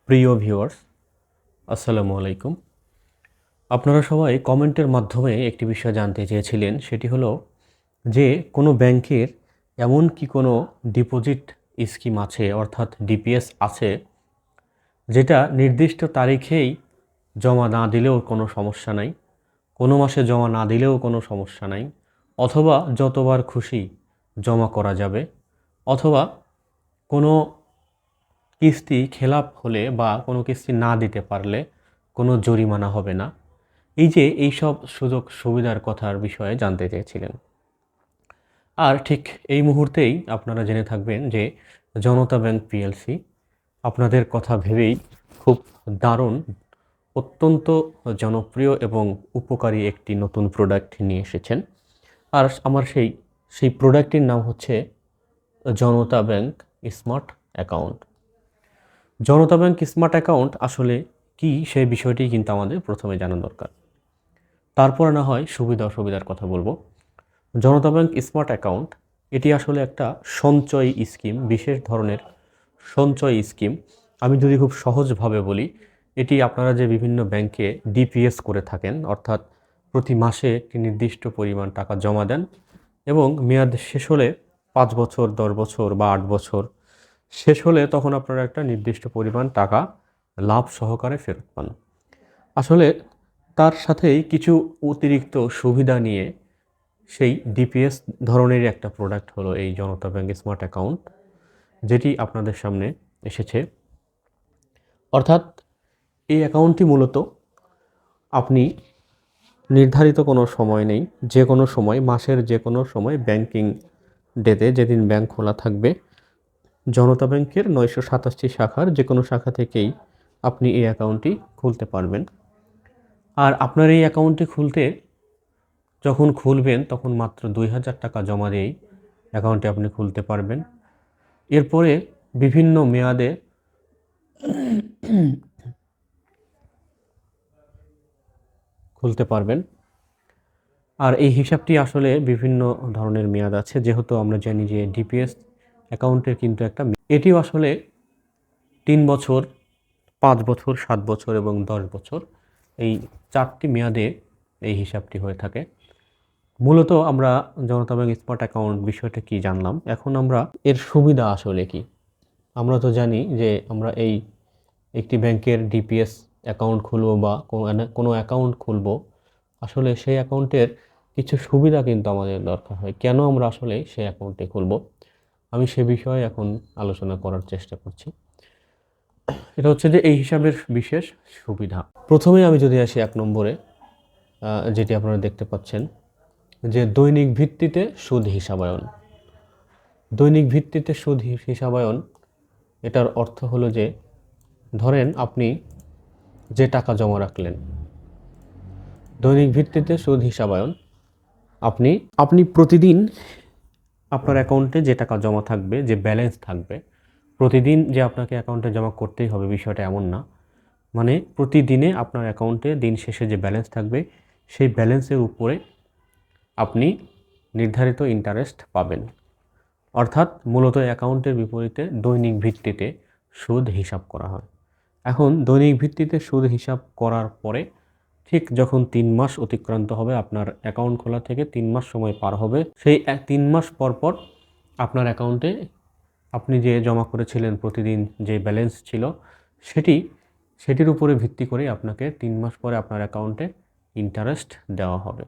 প্রিয় ভিউয়ার্স, আসসালামু আলাইকুম। আপনারা সবাই কমেন্টের মাধ্যমে একটি বিষয় জানতে চেয়েছিলেন, সেটি হলো যে কোনো ব্যাংকের এমন কি কোনো ডিপোজিট স্কিম আছে, অর্থাৎ ডিপিএস আছে, যেটা নির্দিষ্ট তারিখেই জমা না দিলেও কোনো সমস্যা নাই, কোনো মাসে জমা না দিলেও কোনো সমস্যা নাই, অথবা যতবার খুশি জমা করা যাবে, অথবা কোনো কিস্তি খেলাপ হলে বা কোনো কিস্তি না দিতে পারলে কোনো জরিমানা হবে না। এইসব সুযোগ সুবিধার কথার বিষয়ে জানতে চেয়েছিলেন। আর ঠিক এই মুহূর্তেই আপনারা জেনে থাকবেন যে জনতা ব্যাংক পিএলসি আপনাদের কথা ভেবেই খুব দারুণ, অত্যন্ত জনপ্রিয় এবং উপকারী একটি নতুন প্রোডাক্ট নিয়ে এসেছেন। আর আমার সেই প্রোডাক্টটির নাম হচ্ছে জনতা ব্যাংক স্মার্ট অ্যাকাউন্ট। জনতা ব্যাংক স্মার্ট অ্যাকাউন্ট আসলে কি, সেই বিষয়টি কিন্তু আমাদের প্রথমে জানা দরকার। তারপরে না হয় সুবিধা অসুবিধার কথা বলবো। জনতা ব্যাংক স্মার্ট অ্যাকাউন্ট এটি আসলে একটা সঞ্চয় স্কিম, বিশেষ ধরনের সঞ্চয় স্কিম। আমি যদি খুব সহজভাবে বলি, এটি আপনারা যে বিভিন্ন ব্যাংকে ডিপিএস করে থাকেন, অর্থাৎ প্রতি মাসে একটি নির্দিষ্ট পরিমাণ টাকা জমা দেন এবং মেয়াদ শেষ হলে 5 বছর, 10 বছর বা 8 বছর শেষ হলে তখন আপনারা একটা নির্দিষ্ট পরিমাণ টাকা লাভ সহকারে ফেরত পান। আসলে তার সাথেই কিছু অতিরিক্ত সুবিধা নিয়ে সেই ডিপিএস ধরনের একটা প্রোডাক্ট হলো এই জনতা ব্যাংক স্মার্ট অ্যাকাউন্ট, যেটি আপনাদের সামনে এসেছে। অর্থাৎ এই অ্যাকাউন্টটি মূলত আপনি নির্ধারিত কোনো সময় নেই, যে কোনো সময়, মাসের যে কোনো সময়, ব্যাংকিং ডেতে যেদিন ব্যাংক খোলা থাকবে, জনতা ব্যাংকের 987 শাখার যে কোনো শাখা থেকেই আপনি এই অ্যাকাউন্টটি খুলতে পারবেন। আর আপনার এই অ্যাকাউন্টটি খুলতে যখন খুলবেন তখন মাত্র 2000 টাকা জমা দিয়েই অ্যাকাউন্টটি আপনি খুলতে পারবেন। এরপরে বিভিন্ন মেয়াদে খুলতে পারবেন। আর এই হিসাবটি আসলে বিভিন্ন ধরনের মেয়াদ আছে, যেহেতু আমরা জানি যে ডিপিএস অ্যাকাউন্টের কিন্তু এটিও আসলে 3 বছর, 5 বছর, 7 বছর এবং 10 বছর, এই 4টি মেয়াদে এই হিসাবটি হয়ে থাকে। মূলত আমরা জনতা ব্যাংক স্মার্ট অ্যাকাউন্ট বিষয়টা কি জানলাম, এখন আমরা এর সুবিধা আসলে কি। আমরা তো জানি যে আমরা একটি ব্যাংকের ডিপিএস অ্যাকাউন্ট খুলবো বা কোনো অ্যাকাউন্ট খুলবো, আসলে সেই অ্যাকাউন্টের কিছু সুবিধা কিন্তু আমাদের দরকার হয়। কেন আমরা আসলে সেই অ্যাকাউন্টে খুলবো, আমি সে বিষয়ে এখন আলোচনা করার চেষ্টা করছি। এটা হচ্ছে যে এই হিসাবের বিশেষ সুবিধা। প্রথমে আমি যদি আসি 1 নম্বরে, যেটি আপনারা দেখতে পাচ্ছেন যে দৈনিক ভিত্তিতে সুদ হিসাবায়ন। দৈনিক ভিত্তিতে সুদ হিসাবায়ন, এটার অর্থ হলো যে ধরেন আপনি যে টাকা জমা রাখলেন, দৈনিক ভিত্তিতে সুদ হিসাবায়ন, আপনি আপনি প্রতিদিন আপনার অ্যাকাউন্টে যে টাকা জমা থাকবে, যে ব্যালেন্স থাকবে, প্রতিদিন যে আপনাকে অ্যাকাউন্টে জমা করতেই হবে বিষয়টা এমন না। মানে প্রতিদিনে আপনার অ্যাকাউন্টে দিন শেষে যে ব্যালেন্স থাকবে, সেই ব্যালেন্সের উপরে আপনি নির্ধারিত ইন্টারেস্ট পাবেন। অর্থাৎ মূলত অ্যাকাউন্টের বিপরীতে দৈনিক ভিত্তিতে সুদ হিসাব করা হয়। এখন দৈনিক ভিত্তিতে সুদ হিসাব করার পরে ঠিক যখন 3 মাস অতিক্রান্ত হবে, আপনার অ্যাকাউন্ট খোলা থেকে 3 মাস সময় পার হবে, সেই 3 মাস পর পর আপনার অ্যাকাউন্টে আপনি যে জমা করেছিলেন প্রতিদিন যে ব্যালেন্স ছিল, সেটির উপরে ভিত্তি করে আপনাকে 3 মাস পরে আপনার অ্যাকাউন্টে ইন্টারেস্ট দেওয়া হবে।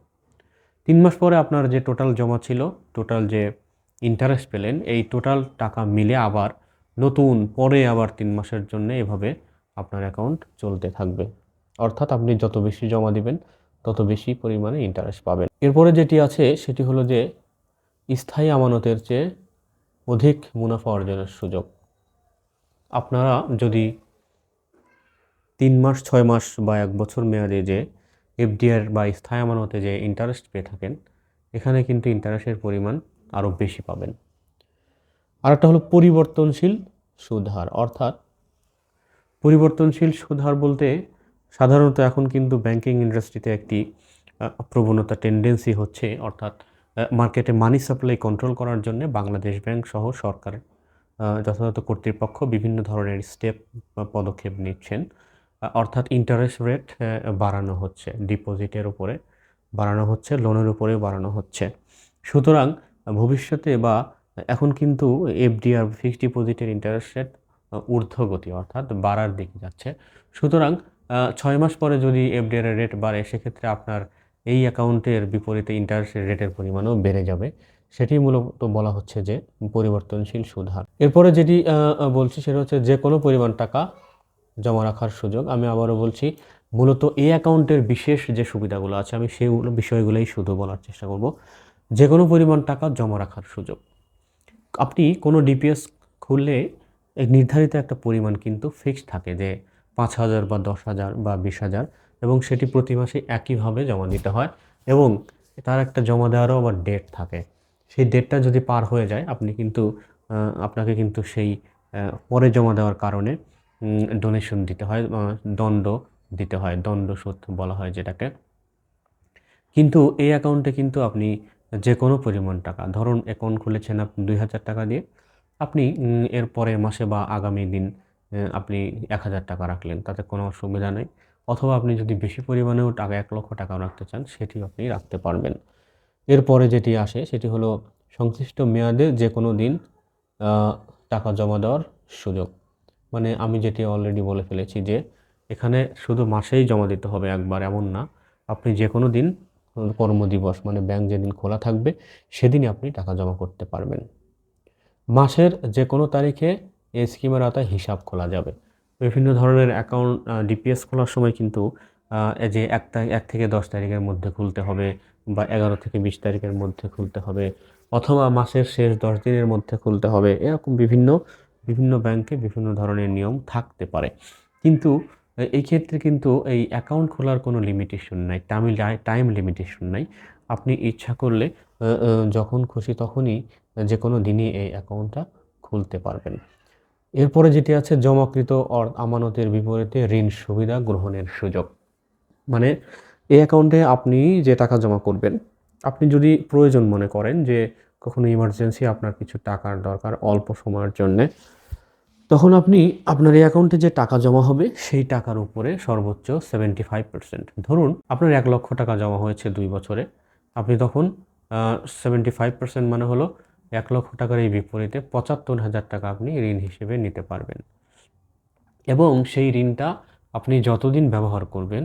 3 মাস পরে আপনার যে টোটাল জমা ছিল, টোটাল যে ইন্টারেস্ট পেলেন, এই টোটাল টাকা মিলে আবার নতুন পরে আবার 3 মাসের জন্য এভাবে আপনার অ্যাকাউন্ট চলতে থাকবে। অর্থাৎ আপনি যত বেশি জমা দিবেন তত বেশি পরিমাণে ইন্টারেস্ট পাবেন। এরপরে যেটি আছে সেটি হলো যে স্থায়ী আমানতের চেয়ে অধিক মুনাফা অর্জনের সুযোগ। আপনারা যদি 3 মাস, 6 মাস বা 1 বছর মেয়াদে যে এফডিআর বা স্থায়ী আমানতে যে ইন্টারেস্ট পেয়ে থাকেন, এখানে কিন্তু ইন্টারেস্টের পরিমাণ আরও বেশি পাবেন। আরেকটা হলো পরিবর্তনশীল সুদ হার। অর্থাৎ পরিবর্তনশীল সুদ হার বলতে সাধারণত এখন কিন্তু ব্যাংকিং ইন্ডাস্ট্রিতে একটি প্রবণতা, টেন্ডেন্সি হচ্ছে, অর্থাৎ মার্কেটে মানি সাপ্লাই কন্ট্রোল করার জন্য বাংলাদেশ ব্যাংক সহ সরকার যথাযথ কর্তৃপক্ষ বিভিন্ন ধরনের স্টেপ বা পদক্ষেপ নিচ্ছেন। অর্থাৎ ইন্টারেস্ট রেট বাড়ানো হচ্ছে, ডিপোজিটের উপরে বাড়ানো হচ্ছে, লোনের উপরেও বাড়ানো হচ্ছে। সুতরাং ভবিষ্যতে বা এখন কিন্তু এফডি আর ফিক্সড ডিপোজিটের ইন্টারেস্ট রেট ঊর্ধ্বগতি অর্থাৎ বাড়ার দিকে যাচ্ছে। সুতরাং 6 মাস পরে যদি এফডি এর রেট বাড়ে, সেক্ষেত্রে আপনার এই অ্যাকাউন্টের বিপরীতে ইন্টারেস্ট রেটের পরিমাণও বেড়ে যাবে। সেটি মূলত বলা হচ্ছে যে পরিবর্তনশীল সুদ হার। এরপরে যেটি বলছি সেটা হচ্ছে যে কোনো পরিমাণ টাকা জমা রাখার সুযোগ। আমি আবারও বলছি, মূলত এই অ্যাকাউন্টের বিশেষ যে সুবিধাগুলো আছে আমি সেগুলো বিষয়গুলোই শুধু বলার চেষ্টা করব। যে কোনো পরিমাণ টাকা জমা রাখার সুযোগ। আপনি কোনো ডিপিএস খুললে নির্ধারিত একটা পরিমাণ কিন্তু ফিক্সড থাকে, যে 5,000 বা 10,000 বা 20,000, এবং সেটি প্রতি মাসে একইভাবে জমা দিতে হয় এবং তার একটা জমা দেওয়ারও আবার ডেট থাকে। সেই ডেটটা যদি পার হয়ে যায় আপনি কিন্তু আপনাকে কিন্তু সেই পরে জমা দেওয়ার কারণে ডোনেশন দিতে হয়, দণ্ড দিতে হয়, দণ্ড সুদ বলা হয় যেটাকে। কিন্তু এই অ্যাকাউন্টে কিন্তু আপনি যে কোনো পরিমাণ টাকা, ধরুন অ্যাকাউন্ট খুলেছেন আপনি 2,000 টাকা দিয়ে, আপনি এর পরের মাসে বা আগামী দিন আপনি 1,000 টাকা রাখলেন, তাতে কোনো অসুবিধা নেই। অথবা আপনি যদি বেশি পরিমাণেও টাকা 1,00,000 টাকাও রাখতে চান, সেটিও আপনি রাখতে পারবেন। এরপরে যেটি আসে সেটি হলো সংশ্লিষ্ট মেয়াদে যে কোনো দিন আ টাকা জমা দেওয়ার সুযোগ। মানে আমি যেটি অলরেডি বলে ফেলেছি যে এখানে শুধু মাসেই জমা দিতে হবে একবার এমন না। আপনি যেকোনো দিন কর্মদিবস মানে ব্যাংক যেদিন খোলা থাকবে সেদিনই আপনি টাকা জমা করতে পারবেন। মাসের যেকোনো তারিখে এই স্কিমের আওতায় হিসাব খোলা যাবে। বিভিন্ন ধরনের অ্যাকাউন্ট ডিপিএস খোলার সময় কিন্তু এই যে ১ থেকে ১০ তারিখের মধ্যে খুলতে হবে বা ১১ থেকে ২০ তারিখের মধ্যে খুলতে হবে, অথবা মাসের শেষ ১০ দিনের মধ্যে খুলতে হবে। এরকম বিভিন্ন ব্যাংকে বিভিন্ন ধরনের নিয়ম থাকতে পারে। কিন্তু এই ক্ষেত্রে কিন্তু এই অ্যাকাউন্ট খোলার কোনো লিমিটেশন নাই। টাইম লিমিটেশন নাই। আপনি ইচ্ছা করলে আ আ যখন খুশি তখনই যেকোনো দিনই এই অ্যাকাউন্টটা খুলতে পারবেন। এরপরে যেটি আছে জমাকৃত আমানতের বিপরীতে ঋণ সুবিধা গ্রহণের সুযোগ। মানে এই অ্যাকাউন্টে আপনি যে টাকা জমা করবেন, আপনি যদি প্রয়োজন মনে করেন যে কখনো ইমার্জেন্সি আপনার কিছু টাকার দরকার অল্প সময়ের জন্যে, তখন আপনি আপনার এই অ্যাকাউন্টে যে টাকা জমা হবে সেই টাকার উপরে সর্বোচ্চ 75%, ধরুন আপনার ১,০০,০০০ টাকা জমা হয়েছে ২ বছরে, আপনি তখন 75% মানে হলো ১,০০,০০০ টাকার এই বিপরীতে ৭৫,০০০ টাকা আপনি ঋণ হিসেবে নিতে পারবেন। এবং সেই ঋণটা আপনি যতদিন ব্যবহার করবেন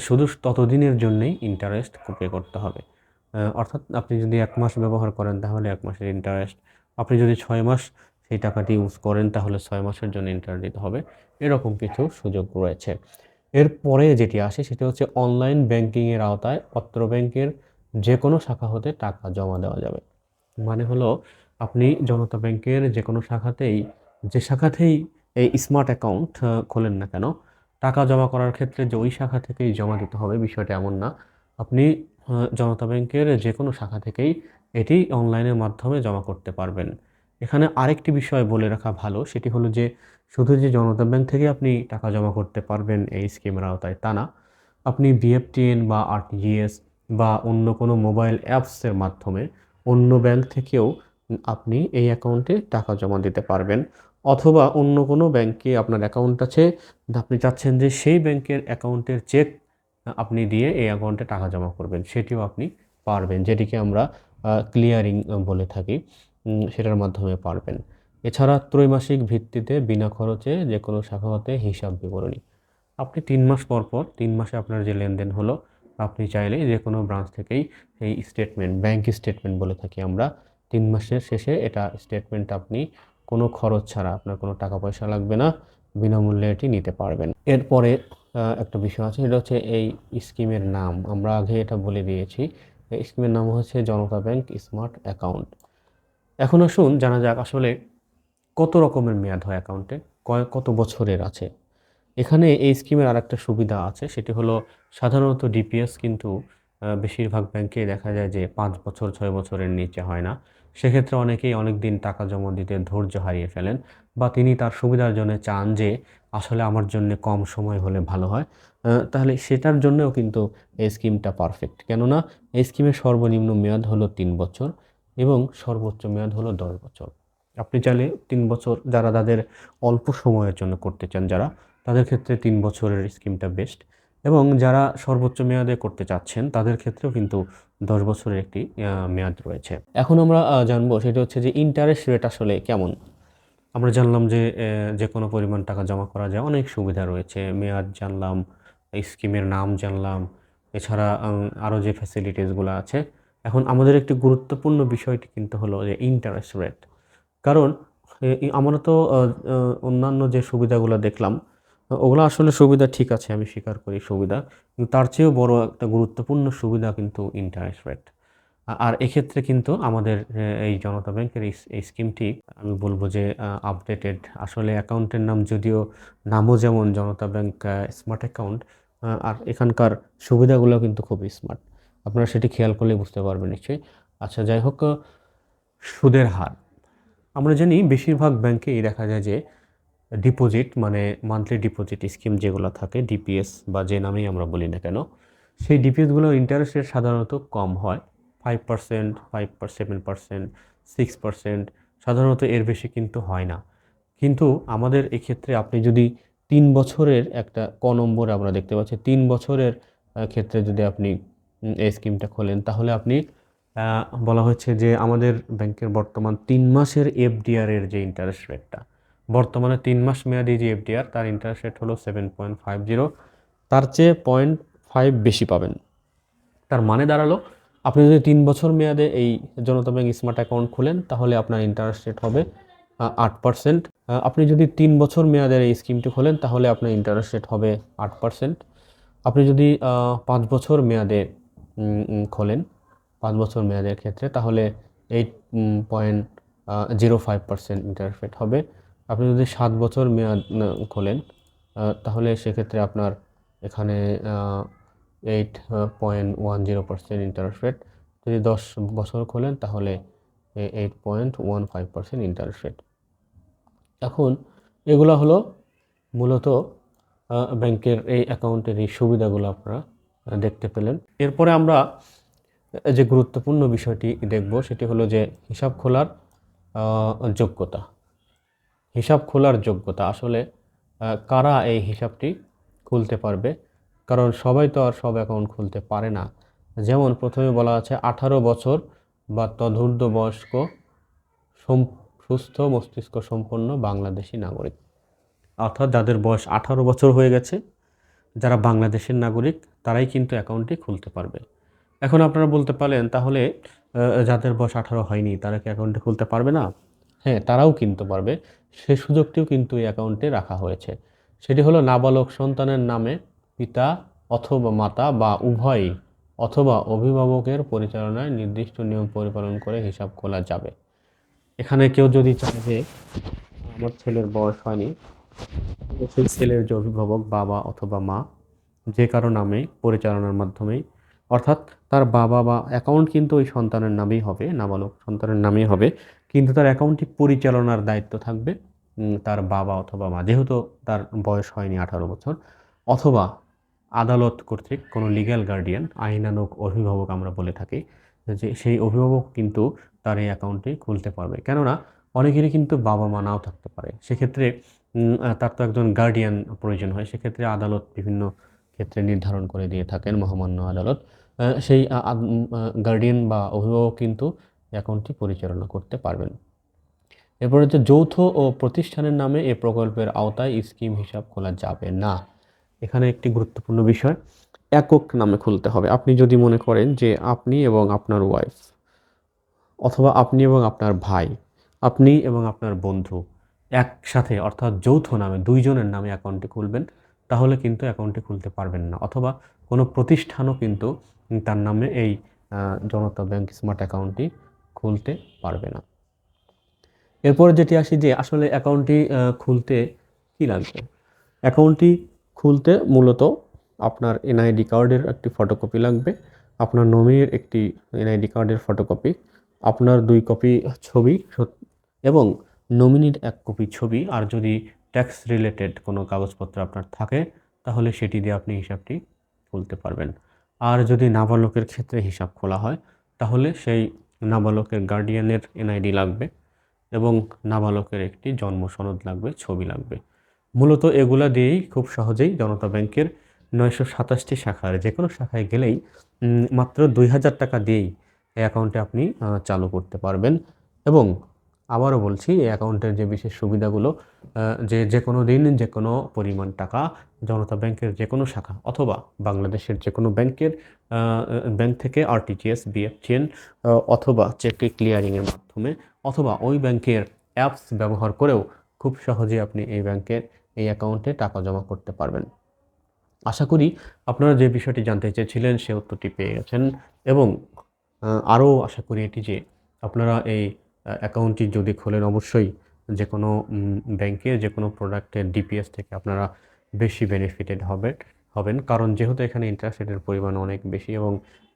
শুধু ততদিনের জন্যেই ইন্টারেস্ট পে করতে হবে। অর্থাৎ আপনি যদি ১ মাস ব্যবহার করেন তাহলে ১ মাসের ইন্টারেস্ট। আপনি যদি ৬ মাস সেই টাকাটি ইউজ করেন তাহলে ৬ মাসের জন্য ইন্টারেস্ট দিতে হবে। এরকম কিছু সুযোগ রয়েছে। এরপরে যেটি আসে সেটি হচ্ছে অনলাইন ব্যাংকিংয়ের আওতায় অত্র ব্যাংকের যেকোনো শাখা হতে টাকা জমা দেওয়া যাবে। মানে হলো আপনি জনতা ব্যাংকের যেকোনো শাখাতেই, যে শাখাতেই এই স্মার্ট অ্যাকাউন্ট খোলেন না কেন, টাকা জমা করার ক্ষেত্রে যে ওই শাখা থেকেই জমা দিতে হবে বিষয়টা এমন না। আপনি জনতা ব্যাংকের যেকোনো শাখা থেকেই এটি অনলাইনের মাধ্যমে জমা করতে পারবেন। এখানে আরেকটি বিষয় বলে রাখা ভালো, সেটি হলো যে শুধু যে জনতা ব্যাংক থেকে আপনি টাকা জমা করতে পারবেন এই স্কিমের আওতায় তা না। আপনি বিএফটিএন বা আরটিজিএস বা অন্য কোনো মোবাইল অ্যাপসের মাধ্যমে অন্য ব্যাংক থেকেও আপনি এই অ্যাকাউন্টে টাকা জমা দিতে পারবেন। অথবা অন্য কোনো ব্যাংকে আপনার অ্যাকাউন্ট আছে, আপনি চাচ্ছেন যে সেই ব্যাংকের অ্যাকাউন্টের চেক আপনি দিয়ে এই অ্যাকাউন্টে টাকা জমা করবেন, সেটিও আপনি পারবেন। যেটিকে আমরা ক্লিয়ারিং বলে থাকি। সেটার মাধ্যমে পারবেন। এছাড়া ত্রৈমাসিক ভিত্তিতে বিনা খরচে যেকোনো শাখা হতে হিসাব বিবরণী। আপনি ৩ মাস পর ৩ মাসে আপনার যে লেনদেন হলো, আপনি চাইলেই যেকোনো ব্রাঞ্চ থেকেই এই স্টেটমেন্ট, ব্যাংক স্টেটমেন্ট বলে থাকি আমরা, ৩ মাসের শেষে এটা স্টেটমেন্ট আপনি কোনো খরচ ছাড়া, আপনার কোনো টাকা পয়সা লাগবে না, বিনামূল্যে এটি নিতে পারবেন। এরপরে একটা বিষয় আছে, সেটা হচ্ছে এই স্কিমের নাম। আমরা আগে এটা বলে দিয়েছি। এই স্কিমের নাম হচ্ছে জনতা ব্যাংক স্মার্ট অ্যাকাউন্ট। এখন আসুন জানা যাক আসলে কত রকমের মেয়াদ হয় অ্যাকাউন্টে, কত বছরের আছে। এখানে এই স্কিমের আরেকটা সুবিধা আছে, সেটি হলো সাধারণত ডিপিএস কিন্তু বেশিরভাগ ব্যাংকেই দেখা যায় যে ৫ বছর ৬ বছরের নিচে হয় না। সেক্ষেত্রে অনেকেই অনেকদিন টাকা জমা দিতে ধৈর্য হারিয়ে ফেলেন, বা তিনি তার সুবিধার জন্য চান যে আসলে আমার জন্যে কম সময় হলে ভালো হয়। তাহলে সেটার জন্যেও কিন্তু এই স্কিমটা পারফেক্ট। কেননা এই স্কিমের সর্বনিম্ন মেয়াদ হলো ৩ বছর এবং সর্বোচ্চ মেয়াদ হলো ১০ বছর। আপনি চাইলে 3 বছর, যারা তাদের অল্প সময়ের জন্য করতে চান যারা, তাদের ক্ষেত্রে 3 বছরের স্কিমটা বেস্ট, এবং যারা সর্বোচ্চ মেয়াদে করতে চাচ্ছেন তাদের ক্ষেত্রেও কিন্তু 10 বছরের একটি মেয়াদ রয়েছে। এখন আমরা জানবো সেটা হচ্ছে যে ইন্টারেস্ট রেট আসলে কেমন। আমরা জানলাম যে যে কোনো পরিমাণ টাকা জমা করা যায়, অনেক সুবিধা রয়েছে, মেয়াদ জানলাম, স্কিমের নাম জানলাম, এছাড়া আরও যে ফ্যাসিলিটিসগুলো আছে। এখন আমাদের একটি গুরুত্বপূর্ণ বিষয়টি কিন্তু হলো যে ইন্টারেস্ট রেট। কারণ আমরা তো অন্যান্য যে সুবিধাগুলো দেখলাম, ওগুলো আসলে সুবিধা ঠিক আছে, আমি স্বীকার করি সুবিধা, কিন্তু তার চেয়েও বড় একটা গুরুত্বপূর্ণ সুবিধা কিন্তু ইন্টারেস্ট রেট। আর এক্ষেত্রে কিন্তু আমাদের এই জনতা ব্যাংকের এই স্কিমটি আমি বলবো যে আপডেটেড। আসলে অ্যাকাউন্টের নাম যদিও, নামও যেমন জনতা ব্যাংক স্মার্ট অ্যাকাউন্ট, আর এখানকার সুবিধাগুলো কিন্তু খুবই স্মার্ট। আপনারা সেটি খেয়াল করলে বুঝতে পারবেন নিশ্চয়ই। আচ্ছা, যাই হোক, সুদের হার আমরা জানি বেশিরভাগ ব্যাংকেই দেখা যায় যে ডিপোজিট, মানে মান্থলি ডিপোজিট স্কিম যেগুলো থাকে, ডিপিএস বা যে নামেই আমরা বলি না কেন, সেই ডিপিএসগুলোর ইন্টারেস্ট রেট সাধারণত কম হয়। 5%, 7%, 6%, সাধারণত এর বেশি কিন্তু হয় না। কিন্তু আমাদের এক্ষেত্রে আপনি যদি 3 বছরের একটা নম্বরে আমরা দেখতে পাচ্ছি, 3 বছরের ক্ষেত্রে যদি আপনি এই স্কিমটা খোলেন, তাহলে আপনি বলা হচ্ছে যে আমাদের ব্যাংকের বর্তমান 3 মাসের এফডিআর এর যে ইন্টারেস্ট রেটটা, বর্তমানে 3 মাস মেয়াদি যে এফডিআর, তার ইন্টারেস্ট রেট হলো 7.50, তার চেয়ে 0.5 বেশি পাবেন। তার মানে দাঁড়ালো, আপনি যদি 3 বছর মেয়াদে এই জনতা ব্যাংক স্মার্ট অ্যাকাউন্ট খোলেন, তাহলে আপনার ইন্টারেস্ট রেট হবে 8%। আপনি যদি 3 বছর মেয়াদের এই স্কিমটি খোলেন, তাহলে আপনার ইন্টারেস্ট রেট হবে 8%। আপনি যদি 5 বছর মেয়াদে খোলেন, 5 বছর মেয়াদের ক্ষেত্রে, তাহলে 8.05% ইন্টারেস্ট রেট হবে। আপনি যদি 7 বছর মেয়াদ খোলেন, তাহলে সেক্ষেত্রে আপনার এখানে 8.10% ইন্টারেস্ট রেট। যদি 10 বছর খোলেন, তাহলে 8.15% ইন্টারেস্ট রেট। এখন এগুলো হলো মূলত ব্যাংকের এই অ্যাকাউন্টের এই সুবিধাগুলো আপনারা দেখতে পেলেন। এরপরে আমরা যে গুরুত্বপূর্ণ বিষয়টি দেখব সেটি হলো যে হিসাব খোলার যোগ্যতা। হিসাব খোলার যোগ্যতা আসলে কারা এই হিসাবটি খুলতে পারবে, কারণ সবাই তো আর সব অ্যাকাউন্ট খুলতে পারে না। যেমন প্রথমে বলা আছে 18 বছর বা তদূর্ধ্ব বয়স্ক সুস্থ মস্তিষ্ক সম্পন্ন বাংলাদেশি নাগরিক, অর্থাৎ যাদের বয়স 18 বছর হয়ে গেছে, যারা বাংলাদেশের নাগরিক, তারাই কিন্তু অ্যাকাউন্টটি খুলতে পারবে। এখন আপনারা বলতে পারেন, তাহলে যাদের বয়স 18 হয়নি তারা কি অ্যাকাউন্টে খুলতে পারবে না? হ্যাঁ, তারাও কিনতে পারবে। সে সুযোগটিও কিন্তু এই অ্যাকাউন্টে রাখা হয়েছে। সেটি হলো নাবালক সন্তানের নামে পিতা অথবা মাতা বা উভয়ই অথবা অভিভাবকের পরিচালনায় নির্দিষ্ট নিয়ম পরিপালন করে হিসাব খোলা যাবে। এখানে কেউ যদি চায় যে আমার ছেলের বয়স হয়নি, সেই ছেলের যে অভিভাবক, বাবা অথবা মা, যে কারো নামে পরিচালনার মাধ্যমেই, অর্থাৎ তার বাবা বা অ্যাকাউন্ট কিন্তু ওই সন্তানের নামেই হবে, নাবালক সন্তানের নামেই হবে, কিন্তু তার অ্যাকাউন্টটি পরিচালনার দায়িত্ব থাকবে তার বাবা অথবা মা, যেহেতু তার বয়স হয়নি 18 বছর, অথবা আদালত কর্তৃক কোনো লিগ্যাল গার্ডিয়ান, আইনানুগ অভিভাবক আমরা বলে থাকি, যে সেই অভিভাবক কিন্তু তার এই অ্যাকাউন্টটি খুলতে পারবে। কেননা অনেকেরই কিন্তু বাবা মা নাও থাকতে পারে, সেক্ষেত্রে তার তো একজন গার্ডিয়ান প্রয়োজন হয়। সেক্ষেত্রে আদালত বিভিন্ন ক্ষেত্রে নির্ধারণ করে দিয়ে থাকেন, মহামান্য আদালত। সেই গার্ডিয়ান বা অভিভাবক কিন্তু অ্যাকাউন্টটি পরিচালনা করতে পারবেন। এরপর হচ্ছে যৌথ ও প্রতিষ্ঠানের নামে এ প্রকল্পের আওতায় স্কিম হিসাব খোলা যাবে না। এখানে একটি গুরুত্বপূর্ণ বিষয়, একক নামে খুলতে হবে। আপনি যদি মনে করেন যে আপনি এবং আপনার ওয়াইফ, অথবা আপনি এবং আপনার ভাই, আপনি এবং আপনার বন্ধু একসাথে, অর্থাৎ যৌথ নামে 2 জনের নামে অ্যাকাউন্টটি খুলবেন, তাহলে কিন্তু অ্যাকাউন্টটি খুলতে পারবেন না, অথবা কোনো প্রতিষ্ঠানও কিন্তু তার নামে এই জনতা ব্যাংক স্মার্ট অ্যাকাউন্টটি খুলতে পারবে না। এরপরে যেটি আসি যে আসলে অ্যাকাউন্টটি খুলতে কী লাগবে। অ্যাকাউন্টটি খুলতে মূলত আপনার এনআইডি কার্ডের একটি ফটোকপি লাগবে, আপনার নমিনির একটি এনআইডি কার্ডের ফটোকপি, আপনার 2 কপি ছবি এবং নমিনির 1 কপি ছবি, আর যদি ট্যাক্স রিলেটেড কোনো কাগজপত্র আপনার থাকে, তাহলে সেটি দিয়ে আপনি হিসাবটি খুলতে পারবেন। আর যদি নাবালকের ক্ষেত্রে হিসাব খোলা হয়, তাহলে সেই নাবালকের গার্ডিয়ানের এনআইডি লাগবে, এবং নাবালকের একটি জন্ম সনদ লাগবে, ছবি লাগবে। মূলত এগুলা দিয়েই খুব সহজেই জনতা ব্যাংকের ৯২৭টি শাখার যে কোনো শাখায় গেলেই মাত্র ২,০০০ টাকা দিয়েই এই অ্যাকাউন্টে আপনি চালু করতে পারবেন। এবং আবারও বলছি, এই অ্যাকাউন্টের যে বিশেষ সুবিধাগুলো, যে কোনো দিন যে কোনো পরিমাণ টাকা জনতা ব্যাংকের যে কোনো শাখা অথবা বাংলাদেশের যে কোনো ব্যাংক থেকে আরটিজিএস, বিএফটিএন অথবা চেক ক্লিয়ারিংয়ের মাধ্যমে অথবা ওই ব্যাংকের অ্যাপস ব্যবহার করেও খুব সহজেই আপনি এই অ্যাকাউন্টে টাকা জমা করতে পারবেন। আশা করি আপনারা যে বিষয়টি জানতে চেয়েছিলেন সে উত্তরটি পেয়ে গেছেন এবং আরও আশা করি এটি যে আপনারা এই অ্যাকাউন্টটি যদি খোলেন অবশ্যই যে কোনো ব্যাংকে যে কোনো প্রোডাক্টের ডিপিএস থেকে আপনারা বেশি বেনিফিটেড হবেন, কারণ যেহেতু এখানে ইন্টারেস্ট রেটের পরিমাণ অনেক বেশি এবং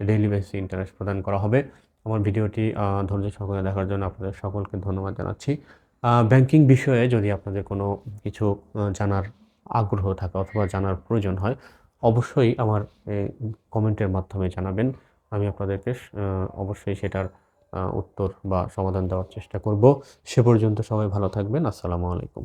ডেইলি বেসিসে ইন্টারেস্ট প্রদান করা হবে। আমার ভিডিওটি ধৈর্য সহকারে দেখার জন্য আপনাদের সকলকে ধন্যবাদ জানাচ্ছি। ব্যাংকিং বিষয়ে যদি আপনাদের কোনো কিছু জানার আগ্রহ থাকে অথবা জানার প্রয়োজন হয়, অবশ্যই আমার কমেন্টের মাধ্যমে জানাবেন। আমি আপনাদেরকে অবশ্যই সেটার উত্তর বা সমাধান দেওয়ার চেষ্টা করব। সে পর্যন্ত সবাই ভালো থাকবেন। আসসালামু আলাইকুম।